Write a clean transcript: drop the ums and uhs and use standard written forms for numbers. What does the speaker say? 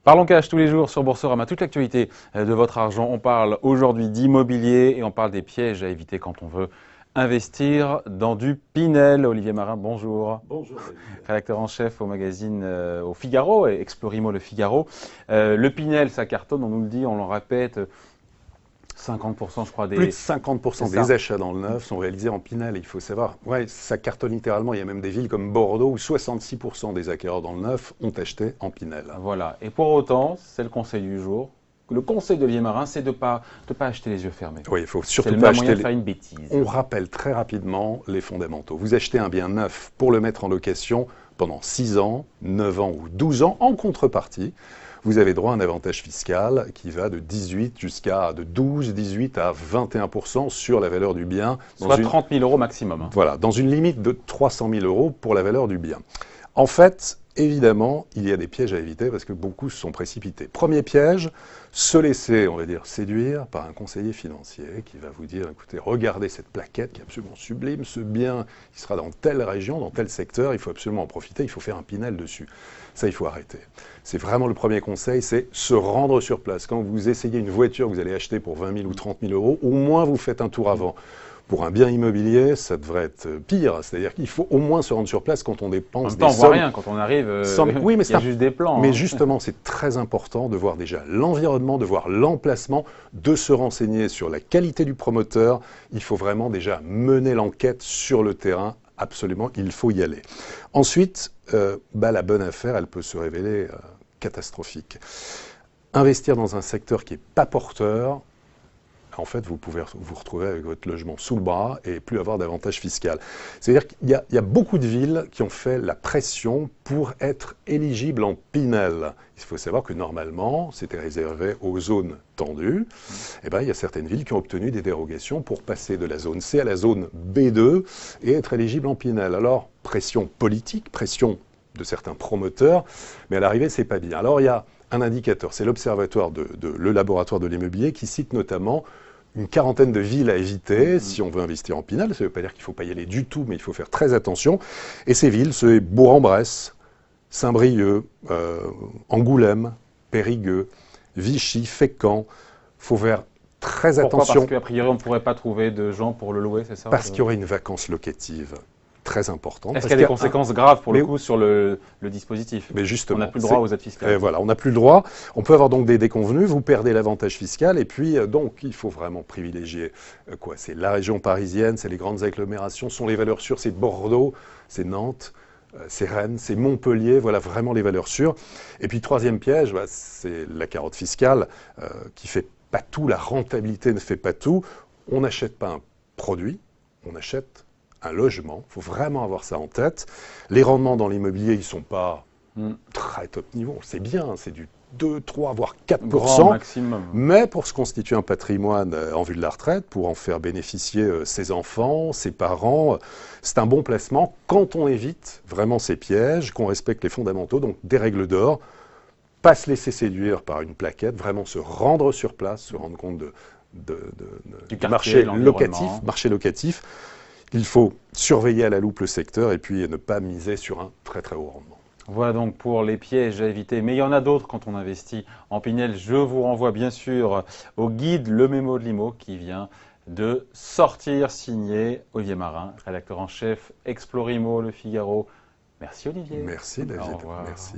Parlons cash tous les jours sur Boursorama, toute l'actualité de votre argent. On parle aujourd'hui d'immobilier et on parle des pièges à éviter quand on veut investir dans du Pinel. Olivier Marin, bonjour. Bonjour David. Rédacteur en chef au magazine au Figaro et Explorimo le Figaro. Le Pinel, ça cartonne, on nous le dit, on le répète. 50% je crois des... Plus de 50% des achats dans le neuf sont réalisés en Pinel. Il faut savoir, ça cartonne littéralement. Il y a même des villes comme Bordeaux où 66% des acquéreurs dans le neuf ont acheté en Pinel. Voilà. Et pour autant, c'est le conseil du jour. Le conseil d'Olivier Marin, c'est de pas acheter les yeux fermés. Oui, il faut surtout pas pas acheter. acheter. De faire une bêtise. On rappelle très rapidement les fondamentaux. Vous achetez un bien neuf pour le mettre en location pendant 6 ans, 9 ans ou 12 ans en contrepartie. Vous avez droit à un avantage fiscal qui va de 18 jusqu'à de 12, 18 à 21% sur la valeur du bien. Soit 30 000 € maximum. Voilà, dans une limite de 300 000 € pour la valeur du bien. En fait, évidemment, il y a des pièges à éviter parce que beaucoup se sont précipités. Premier piège, se laisser, on va dire, séduire par un conseiller financier qui va vous dire, écoutez, regardez cette plaquette qui est absolument sublime, ce bien qui sera dans telle région, dans tel secteur, il faut absolument en profiter, il faut faire un Pinel dessus. Ça, il faut arrêter. C'est vraiment le premier conseil, c'est se rendre sur place. Quand vous essayez une voiture que vous allez acheter pour 20 000 ou 30 000 €, au moins vous faites un tour avant. Pour un bien immobilier, ça devrait être pire. C'est-à-dire qu'il faut au moins se rendre sur place quand on dépense des sommes. En même temps, on voit rien quand on arrive. Oui, mais il y a juste des plans. Mais justement, c'est très important de voir déjà l'environnement, de voir l'emplacement, de se renseigner sur la qualité du promoteur. Il faut vraiment déjà mener l'enquête sur le terrain. Absolument, il faut y aller. Ensuite, la bonne affaire, elle peut se révéler catastrophique. Investir dans un secteur qui n'est pas porteur, en fait, vous pouvez vous retrouver avec votre logement sous le bras et plus avoir d'avantage fiscal. C'est-à-dire qu'il y a beaucoup de villes qui ont fait la pression pour être éligibles en Pinel. Il faut savoir que normalement, c'était réservé aux zones tendues. Eh ben, il y a certaines villes qui ont obtenu des dérogations pour passer de la zone C à la zone B2 et être éligibles en Pinel. Alors, pression politique, pression de certains promoteurs, mais à l'arrivée, c'est pas bien. Alors, il y a un indicateur, c'est l'Observatoire le laboratoire de l'immobilier qui cite notamment une quarantaine de villes à éviter si on veut investir en Pinel. Ça ne veut pas dire qu'il ne faut pas y aller du tout, mais il faut faire très attention. Et ces villes, c'est Bourg-en-Bresse, Saint-Brieuc, Angoulême, Périgueux, Vichy, Fécamp. Il faut faire très attention. Parce qu'a priori, on ne pourrait pas trouver de gens pour le louer, c'est ça? Parce qu'il y aurait une vacance locative très importante. Est-ce qu'il y a des conséquences graves pour le coup sur le dispositif? Mais justement, on n'a plus le droit aux aides fiscales. Voilà, on n'a plus le droit. On peut avoir donc des déconvenues, vous perdez l'avantage fiscal et puis donc il faut vraiment privilégier quoi? C'est la région parisienne, c'est les grandes agglomérations, sont les valeurs sûres, c'est Bordeaux, c'est Nantes, c'est Rennes, c'est Montpellier, voilà vraiment les valeurs sûres. Et puis troisième piège, c'est la carotte fiscale qui fait pas tout, la rentabilité ne fait pas tout. On n'achète pas un produit, on achète un logement, il faut vraiment avoir ça en tête. Les rendements dans l'immobilier, ils ne sont pas très top niveau. C'est bien, c'est du 2, 3, voire 4%. Grand maximum. Mais pour se constituer un patrimoine en vue de la retraite, pour en faire bénéficier ses enfants, ses parents, c'est un bon placement quand on évite vraiment ces pièges, qu'on respecte les fondamentaux, donc des règles d'or, pas se laisser séduire par une plaquette, vraiment se rendre sur place, se rendre compte du marché locatif. Il faut surveiller à la loupe le secteur et puis ne pas miser sur un très très haut rendement. Voilà donc pour les pièges à éviter. Mais il y en a d'autres quand on investit en Pinel. Je vous renvoie bien sûr au guide Le Mémo de l'IMO qui vient de sortir, signé Olivier Marin, rédacteur en chef Explorimo Le Figaro. Merci Olivier. Merci David. Merci.